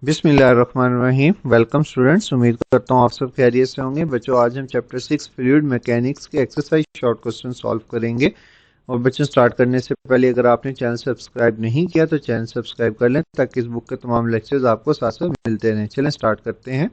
बिस्मिल्लाहिर्रहमानिर्रहीम। Welcome students, उम्मीद करता हूँ आप सब खैरियत से होंगे। बच्चों, आज हम चैप्टर 6 फ्लूइड मैकेनिक्स के एक्सरसाइज शॉर्ट क्वेश्चन सॉल्व करेंगे। और बच्चों, स्टार्ट करने से पहले अगर आपने चैनल सब्सक्राइब नहीं किया तो चैनल सब्सक्राइब कर लें ताकि इस बुक के तमाम लेक्चर्स आपको साथ साथ मिलते रहें। चलें स्टार्ट करते हैं।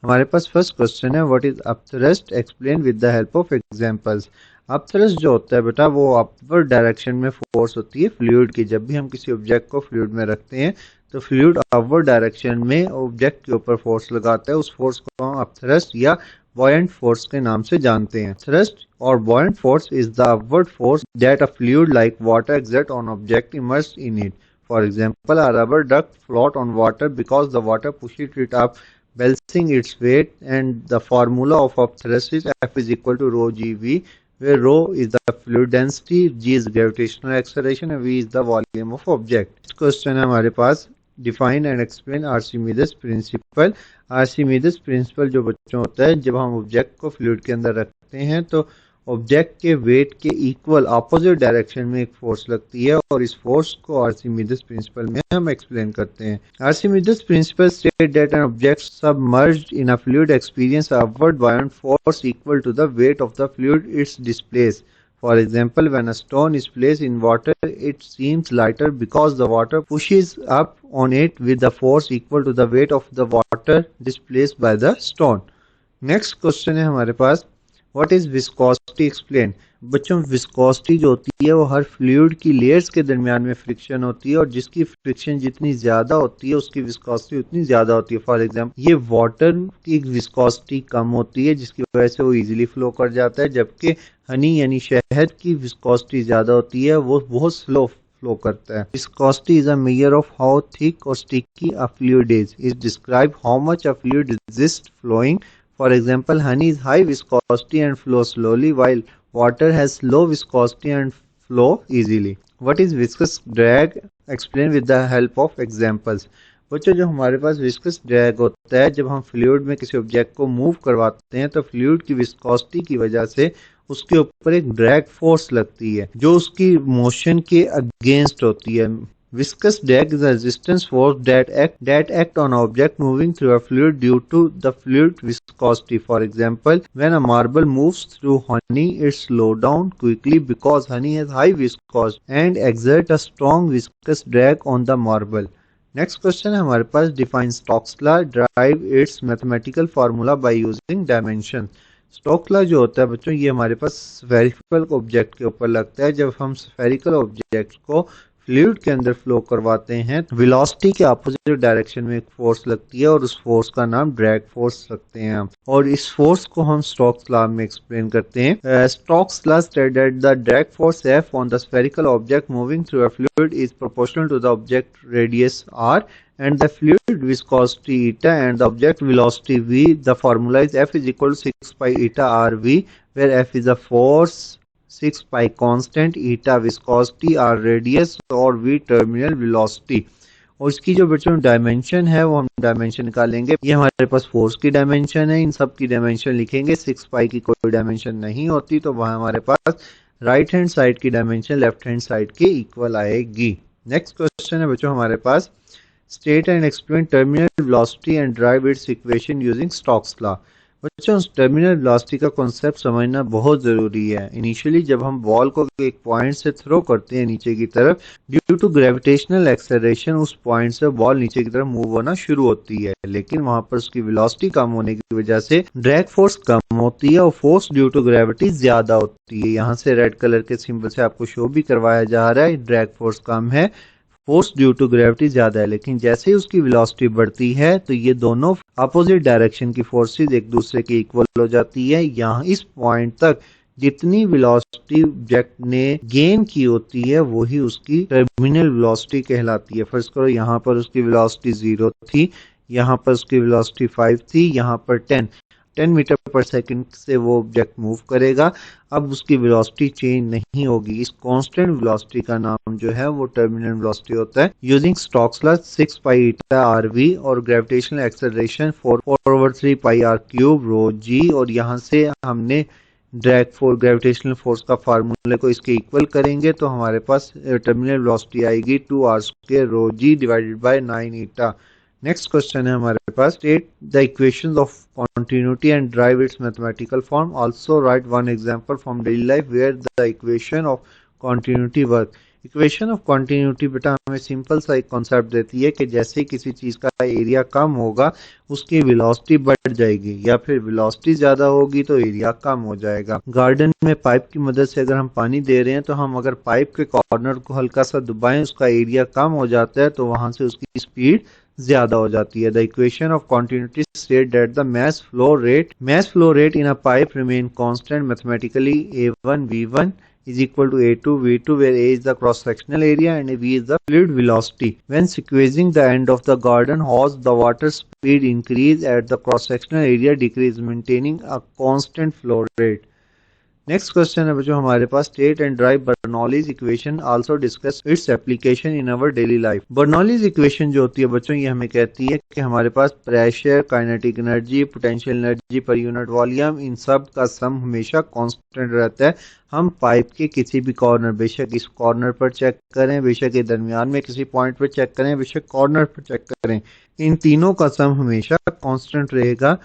हमारे पास फर्स्ट क्वेश्चन है, what is upthrust, explain with the help of examples. Upthrust जो होता है बेटा, वो अपवर्ड डायरेक्शन में फोर्स होती है फ्लूइड की। जब भी हम किसी ऑब्जेक्ट को फ्लूइड में रखते हैं तो फ्लूइड अपवर्ड डायरेक्शन में ऑब्जेक्ट के ऊपर फोर्स लगाता है। उस फोर्स को हम अपथ्रस्ट या बॉयंट फोर्स के नाम से जानते हैं। थ्रस्ट और buoyant force is the upward force that a fluid like water exert on object immersed in it. For example, a rubber duck float on water because the water pushes it up, balancing its weight, and the formula of thrust is F is equal to rho GV, where rho is the fluid density, G is gravitational acceleration, and V is the volume of object. Next question है हमारे पास, define and explain Archimedes principle. Archimedes principle जो बच्चों होता है, जब हम object को फ्लूइड के अंदर रखते हैं तो ऑब्जेक्ट के वेट के इक्वल अपोजिट डायरेक्शन में एक फोर्स लगती है और इस फोर्स को आर्चिमीदेस प्रिंसिपल में हम एक्सप्लेन करते हैं। Archimedes principle state that an object submerged in a fluid experience upward buoyant force equal to the weight of the fluid it's displace. For example, when a stone is placed in water, it seems lighter because the water pushes up on it with the force equal to the weight of the water displaced by the stone. Next question है हमारे पास, What is viscosity? Explain. बच्चों, viscosity जो होती है वो हर fluid की layers के दरमियान में फ्रिक्शन होती है और जिसकी फ्रिक्शन जितनी ज्यादा होती है उसकी विस्कोसिटी उतनी ज्यादा होती है। फॉर एग्जांपल, ये वाटर की विस्कोसिटी कम होती है जिसकी वजह से वो इजीली फ्लो कर जाता है, जबकि हनी यानी शहद की विस्कोसिटी ज्यादा होती है, वो बहुत स्लो फ्लो करता है। Viscosity is a measure of how thick और sticky a fluid is. It describe how much a fluid resist flowing. For example, honey is high viscosity and flows slowly, while water has low viscosity and flow easily. What is viscous drag? Explain with the help of examples. बच्चों, जो हमारे पास viscous drag होता है, जब हम fluid में किसी object को मूव करवाते हैं तो फ्लूइड की विस्कोसिटी की वजह से उसके ऊपर एक ड्रैग फोर्स लगती है जो उसकी मोशन के अगेंस्ट होती है। Viscous drag is a resistance force that act on an object moving through a fluid due to the fluid viscosity. For example, when a marble moves through honey, it slows down quickly because honey has high viscosity and exerts a strong viscous drag on the marble. Next question है हमारे पास, define Stokes law, derive its mathematical formula by using dimension. Stokes law जो होता है बच्चों, ये हमारे पास spherical object के ऊपर लगता है। जब हम स्फेरिकल ऑब्जेक्ट को फ्लूइड के अंदर फ्लो करवाते हैं, वेलोसिटी के अपोजिट डायरेक्शन में एक फोर्स लगती है और उस फोर्स का नाम ड्रैग फोर्स रखते हैं हम, और इस फोर्स को हम स्टोक्स लॉ में एक्सप्लेन करते हैं। Stokes law state that the drag force F on the spherical object moving through a fluid is proportional to the object radius R and the fluid viscosity eta and the object velocity v. The formula is F is equal to 6 pi eta RV, where F is a force, 6 pi constant, eta viscosity, R radius और V terminal velocity. और इसकी जो बच्चों dimension है वो हम dimension निकालेंगे। ये हमारे पास फोर्स की डायमेंशन है, इन सब की डायमेंशन लिखेंगे। 6 पाई की कोई डायमेंशन नहीं होती तो वहाँ हमारे पास राइट हैंड साइड की डायमेंशन लेफ्ट हैंड साइड के इक्वल आएगी। नेक्स्ट क्वेश्चन है बच्चों हमारे पास, State and explain terminal velocity and derive its equation using Stokes law. बच्चों, टर्मिनल वेलोसिटी का कॉन्सेप्ट समझना बहुत ज़रूरी है। इनिशियली जब हम बॉल को एक पॉइंट से थ्रो करते हैं नीचे की तरफ, ड्यू टू ग्रेविटेशनल एक्सेलरेशन उस पॉइंट से बॉल नीचे की तरफ मूव होना शुरू होती है, लेकिन वहां पर उसकी वेलोसिटी कम होने की वजह से ड्रैग फोर्स कम होती है और फोर्स ड्यू टू ग्रेविटी ज्यादा होती है। यहाँ से रेड कलर के सिंबल से आपको शो भी करवाया जा रहा है, ड्रैग फोर्स कम है, फोर्स ड्यू टू ग्रेविटी ज्यादा है, लेकिन जैसे ही उसकी वेलोसिटी बढ़ती है तो ये दोनों अपोजिट डायरेक्शन की फोर्सेस एक दूसरे के इक्वल हो जाती है। यहाँ इस पॉइंट तक जितनी वेलोसिटी ऑब्जेक्ट ने गेन की होती है वही उसकी टर्मिनल वेलोसिटी कहलाती है। फर्स्ट करो, यहाँ पर उसकी वेलोसिटी 0 थी, यहाँ पर उसकी वेलोसिटी 5 थी, यहाँ पर 10 मीटर पर सेकंड से वो ऑब्जेक्ट मूव करेगा। अब उसकी वेलोसिटी चेंज नहीं होगी। इस कांस्टेंट वेलोसिटी का नाम जो है वो टर्मिनल वेलोसिटी होता है। यूजिंग स्टोक्स लॉ 6 पाई ईटा RV और ग्रेविटेशनल एक्सेलरेशन 4/3 पाई R क्यूब रो G, और यहाँ से हमने ड्रैग फोर्स ग्रेविटेशनल फोर्स का फार्मूले को इसके इक्वल करेंगे तो हमारे पास टर्मिनल वेलोसिटी आएगी 2R² rho G divided by 9 eta. Next question है हमारे पास, state the equations of continuity and derive its mathematical form. Also write one example from daily life where the equation of continuity work. Equation of continuity बेटा हमें simple सा एक concept देती है कि जैसे किसी चीज का एरिया कम होगा उसकी वेलोसिटी बढ़ जाएगी, या फिर वेलोसिटी ज्यादा होगी तो एरिया कम हो जाएगा। गार्डन में पाइप की मदद से अगर हम पानी दे रहे हैं तो हम अगर पाइप के कॉर्नर को हल्का सा दबाएं उसका एरिया कम हो जाता है तो वहां से उसकी स्पीड ज्यादा हो जाती है। The equation of continuity state that the mass flow rate in a pipe remain constant mathematically. A1 V1 is equal to A2 V2, where A is the cross sectional area and V is the fluid velocity. When squeezing the end of the garden hose, the water speed increase at the cross sectional area decrease, maintaining a constant flow rate. Next question है बच्चों हमारे पास, state and derive Bernoulli's equation, also discuss its application in our daily life. Bernoulli's equation जो होती है बच्चों ये हमें कहती है कि हमारे पास pressure, kinetic energy, potential energy per unit volume, इन सब का सम हमेशा कांस्टेंट रहता है। हम पाइप के किसी भी कॉर्नर, बेशक इस कॉर्नर पर चेक करें, बेशक ये दरमियान में किसी पॉइंट पर चेक करें, बेशक कॉर्नर पर चेक करें, इन तीनों का सम हमेशा कांस्टेंट रहेगा।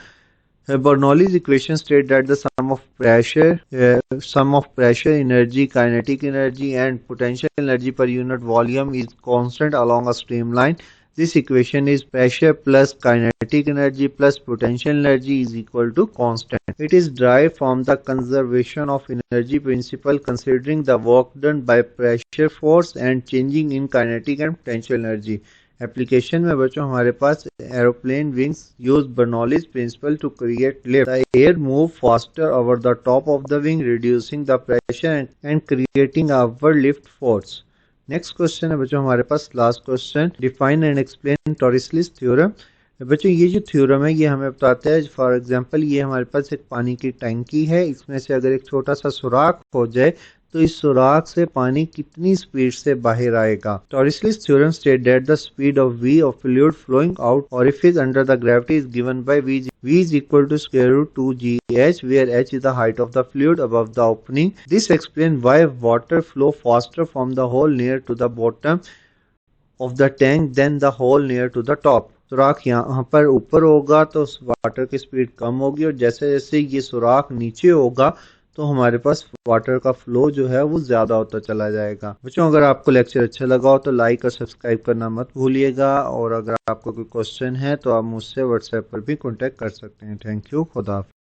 Bernoulli's equation state that the sum of pressure, energy, kinetic energy, and potential energy per unit volume is constant along a streamline. This equation is pressure plus kinetic energy plus potential energy is equal to constant. It is derived from the conservation of energy principle, considering the work done by pressure force and changing in kinetic and potential energy. Application में बच्चों हमारे पास aeroplane wings use Bernoulli's principle to create lift. The air move faster over the top of the wing, reducing the pressure and creating upward lift force. Next question है बच्चों हमारे पास last question, define and explain Torricelli's theorem. बच्चों ये जो theorem है ये हमें बताता है, फॉर एग्जांपल ये हमारे पास एक पानी की टंकी है, इसमें से अगर एक छोटा सा सुराख हो जाए तो इस सुराख से पानी कितनी स्पीड से बाहर आएगा। Torricelli's theorem state that the speed of v of fluid flowing out orifice under the gravity is given by v is equal to square root 2gh, where h is the height of the fluid above the opening. This explains why water flow faster from the hole near to the bottom of the tank than the hole near to the top. सुराख यहाँ पर ऊपर होगा तो water की speed कम होगी, और जैसे जैसे ये सुराख नीचे होगा तो हमारे पास वाटर का फ्लो जो है वो ज्यादा होता चला जाएगा। बच्चों अगर आपको लेक्चर अच्छा लगा हो तो लाइक और सब्सक्राइब करना मत भूलिएगा, और अगर आपको कोई क्वेश्चन है तो आप मुझसे व्हाट्सएप पर भी कांटेक्ट कर सकते हैं। थैंक यू, खुदा हाफिज़।